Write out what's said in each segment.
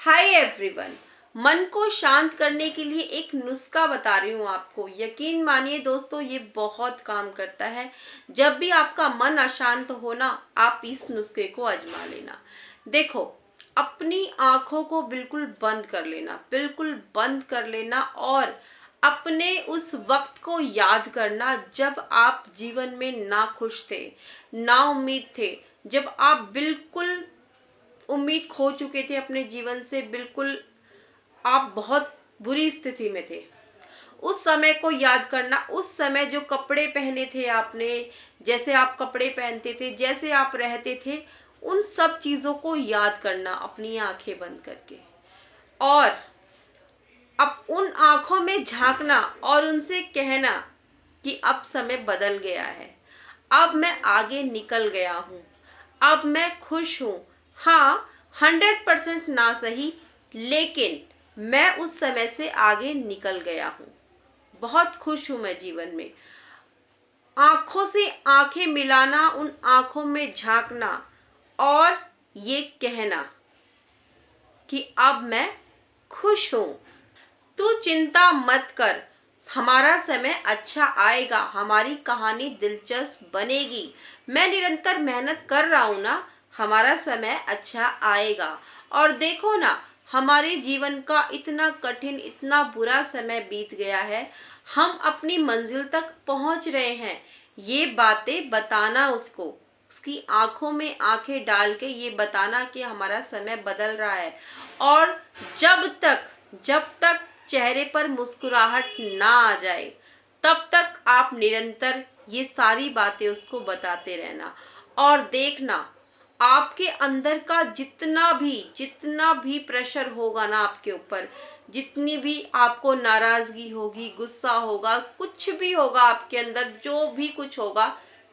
Hi everyone. मन को शांत करने के लिए एक नुस्खा बता रही हूँ आपको। यकीन मानिए दोस्तों, ये बहुत काम करता है। जब भी आपका मन अशांत हो ना, आप इस नुस्खे को आजमा लेना। देखो, अपनी आंखों को बिल्कुल बंद कर लेना, बिल्कुल बंद कर लेना और अपने उस वक्त को याद करना जब आप जीवन में ना खुश थे, ना उम्मीद थे, जब आप बिल्कुल उम्मीद खो चुके थे अपने जीवन से, बिल्कुल आप बहुत बुरी स्थिति में थे। उस समय को याद करना, उस समय जो कपड़े पहने थे आपने, जैसे आप कपड़े पहनते थे, जैसे आप रहते थे, उन सब चीजों को याद करना अपनी आंखें बंद करके। और अब उन आंखों में झांकना और उनसे कहना कि अब समय बदल गया है, अब मैं आगे निकल गया हूँ, अब मैं खुश हूँ। हाँ, 100% ना सही, लेकिन मैं उस समय से आगे निकल गया हूँ, बहुत खुश हूँ मैं जीवन में। आंखों से आंखें मिलाना, उन आंखों में झांकना और ये कहना कि अब मैं खुश हूँ। तू चिंता मत कर, हमारा समय अच्छा आएगा, हमारी कहानी दिलचस्प बनेगी। मैं निरंतर मेहनत कर रहा हूँ ना, हमारा समय अच्छा आएगा। और देखो ना, हमारे जीवन का इतना कठिन, इतना बुरा समय बीत गया है, हम अपनी मंजिल तक पहुंच रहे हैं। ये बातें बताना उसको, उसकी आंखों में आंखें डाल के ये बताना कि हमारा समय बदल रहा है। और जब तक चेहरे पर मुस्कुराहट ना आ जाए, तब तक आप निरंतर ये सारी बातें उसको बताते रहना। और देखना, आपके अंदर का जितना भी प्रेशर होगा ना आपके ऊपर, जितनी भी आपको नाराजगी होगी, गुस्सा होगा, कुछ भी होगा आपके अंदर, जो भी कुछ होगा,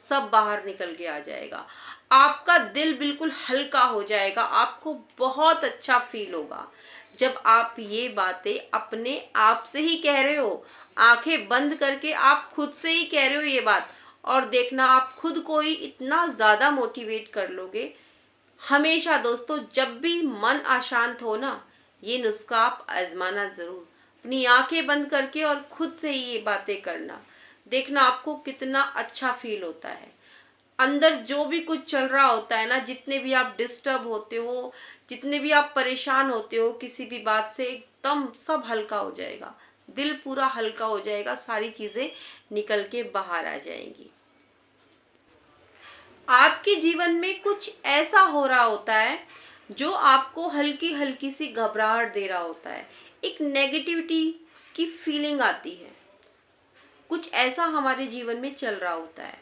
सब बाहर निकल के आ जाएगा। आपका दिल बिल्कुल हल्का हो जाएगा, आपको बहुत अच्छा फील होगा जब आप ये बातें अपने आप से ही कह रहे हो, आंखें बंद करके आप खुद से ही कह रहे हो ये बात। और देखना, आप खुद को ही इतना ज्यादा मोटिवेट कर लोगे। हमेशा दोस्तों, जब भी मन अशांत हो ना, ये नुस्खा आप आजमाना जरूर, अपनी आंखें बंद करके और खुद से ही ये बातें करना। देखना आपको कितना अच्छा फील होता है। अंदर जो भी कुछ चल रहा होता है ना, जितने भी आप डिस्टर्ब होते हो, जितने भी आप परेशान होते हो किसी भी बात से, एकदम सब हल्का हो जाएगा, दिल पूरा हल्का हो जाएगा, सारी चीजें निकल के बाहर आ जाएंगी। आपके जीवन में कुछ ऐसा हो रहा होता है जो आपको हल्की हल्की सी घबराहट दे रहा होता है, एक नेगेटिविटी की फीलिंग आती है, कुछ ऐसा हमारे जीवन में चल रहा होता है।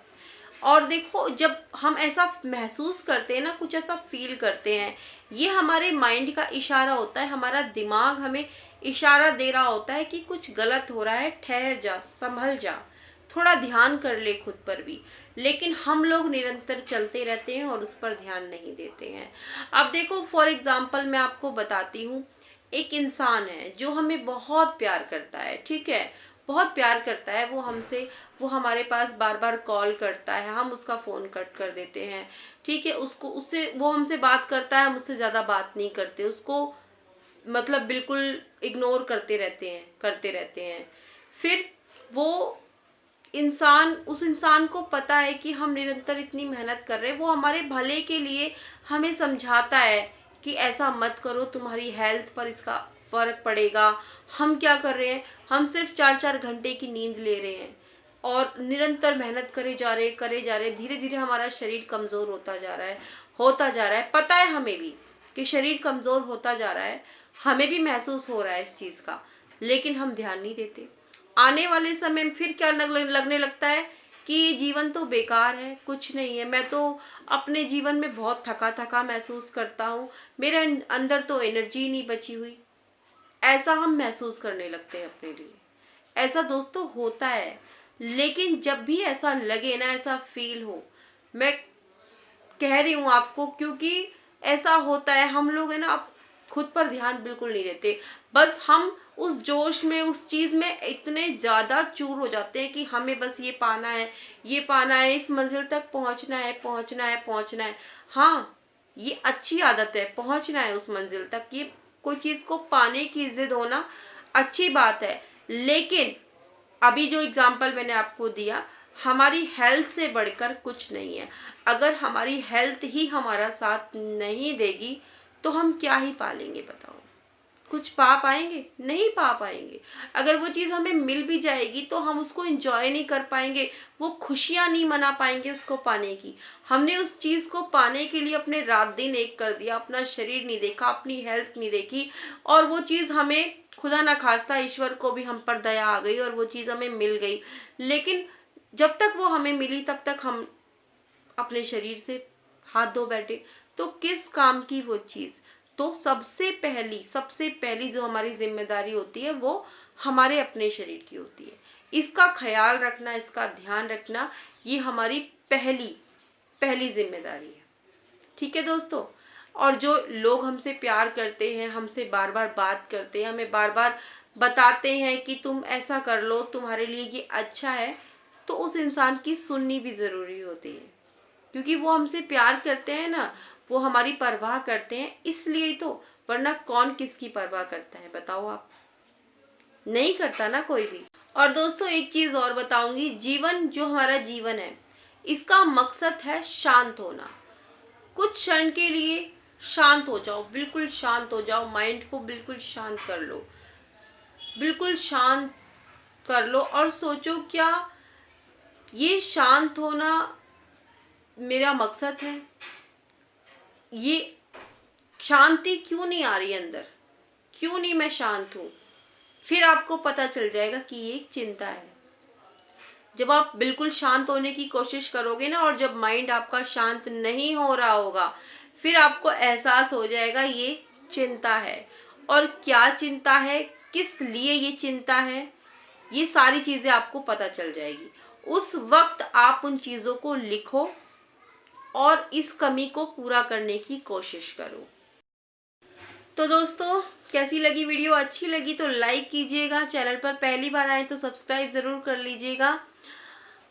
और देखो, जब हम ऐसा महसूस करते हैं ना, कुछ ऐसा फील करते हैं, ये हमारे माइंड का इशारा होता है, हमारा दिमाग हमें इशारा दे रहा होता है कि कुछ गलत हो रहा है, ठहर जा, संभल जा, थोड़ा ध्यान कर ले खुद पर भी। लेकिन हम लोग निरंतर चलते रहते हैं और उस पर ध्यान नहीं देते हैं। अब देखो, फॉर एग्जाम्पल मैं आपको बताती हूँ, एक इंसान है जो हमें बहुत प्यार करता है, ठीक है, बहुत प्यार करता है वो हमसे, वो हमारे पास बार बार कॉल करता है, हम उसका फ़ोन कट कर देते हैं, ठीक है, उसको उससे वो हमसे बात करता है, हम उससे ज़्यादा बात नहीं करते, उसको मतलब बिल्कुल इग्नोर करते रहते हैं। फिर वो इंसान, उस इंसान को पता है कि हम निरंतर इतनी मेहनत कर रहे हैं, वो हमारे भले के लिए हमें समझाता है कि ऐसा मत करो, तुम्हारी हेल्थ पर इसका फर्क पड़ेगा। हम क्या कर रहे हैं, हम सिर्फ 4-4 घंटे की नींद ले रहे हैं और निरंतर मेहनत करे जा रहे, धीरे धीरे हमारा शरीर कमजोर होता जा रहा है, पता है हमें भी कि शरीर कमजोर होता जा रहा है, हमें भी महसूस हो रहा है इस चीज का, लेकिन हम ध्यान नहीं देते। आने वाले समय में फिर क्या लगने लगता है कि ये जीवन तो बेकार है, कुछ नहीं है, मैं तो अपने जीवन में बहुत थका थका महसूस करता हूँ, मेरे अंदर तो एनर्जी नहीं बची हुई, ऐसा हम महसूस करने लगते हैं अपने लिए। ऐसा दोस्तों होता है। लेकिन जब भी ऐसा लगे ना, ऐसा फील हो, मैं कह रही हूँ आपको, क्योंकि ऐसा होता है, हम लोग है ना, अब खुद पर ध्यान बिल्कुल नहीं देते। बस हम उस जोश में, उस चीज में इतने ज्यादा चूर हो जाते हैं कि हमें बस ये पाना है, ये पाना है, इस मंजिल तक पहुंचना है। हाँ, ये अच्छी आदत है, पहुंचना है उस मंजिल तक, ये कोई चीज़ को पाने की जिद होना अच्छी बात है, लेकिन अभी जो एग्जाम्पल मैंने आपको दिया, हमारी हेल्थ से बढ़कर कुछ नहीं है। अगर हमारी हेल्थ ही हमारा साथ नहीं देगी तो हम क्या ही पालेंगे बताओ? कुछ पा पाएंगे? नहीं पा पाएंगे। अगर वो चीज़ हमें मिल भी जाएगी तो हम उसको एंजॉय नहीं कर पाएंगे, वो खुशियाँ नहीं मना पाएंगे उसको पाने की। हमने उस चीज़ को पाने के लिए अपने रात दिन एक कर दिया, अपना शरीर नहीं देखा, अपनी हेल्थ नहीं देखी, और वो चीज़ हमें खुदा ना खास्ता ईश्वर को भी हम पर दया आ गई और वो चीज़ हमें मिल गई, लेकिन जब तक वो हमें मिली तब तक हम अपने शरीर से हाथ धो बैठे, तो किस काम की वो चीज़? तो सबसे पहली जो हमारी जिम्मेदारी होती है वो हमारे अपने शरीर की होती है। इसका ख्याल रखना, इसका ध्यान रखना, ये हमारी पहली जिम्मेदारी है। ठीक है दोस्तों? और जो लोग हमसे प्यार करते हैं, हमसे बार बार बात करते हैं, हमें बार बार बताते हैं कि तुम ऐसा कर लो, तुम्हारे लिए ये अच्छा है, तो उस इंसान की सुननी भी ज़रूरी होती है, क्योंकि वो हमसे प्यार करते हैं ना, वो हमारी परवाह करते हैं, इसलिए तो। वरना कौन किसकी परवाह करता है बताओ आप? नहीं करता ना कोई भी। और दोस्तों एक चीज़ और बताऊंगी, जीवन जो हमारा जीवन है, इसका मकसद है शांत होना। कुछ क्षण के लिए शांत हो जाओ, बिल्कुल शांत हो जाओ, माइंड को बिल्कुल शांत कर लो, बिल्कुल शांत कर लो और सोचो क्या ये शांत होना मेरा मकसद है? ये शांति क्यों नहीं आ रही अंदर? क्यों नहीं मैं शांत हूँ? फिर आपको पता चल जाएगा कि ये एक चिंता है। जब आप बिल्कुल शांत होने की कोशिश करोगे ना, और जब माइंड आपका शांत नहीं हो रहा होगा, फिर आपको एहसास हो जाएगा ये चिंता है। और क्या चिंता है, किस लिए ये चिंता है, ये सारी चीज़ें आपको पता चल जाएगी। उस वक्त आप उन चीज़ों को लिखो और इस कमी को पूरा करने की कोशिश करो। तो दोस्तों कैसी लगी वीडियो? अच्छी लगी तो लाइक कीजिएगा, चैनल पर पहली बार आए तो सब्सक्राइब ज़रूर कर लीजिएगा,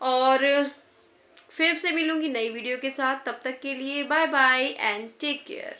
और फिर से मिलूंगी नई वीडियो के साथ। तब तक के लिए bye bye and take care.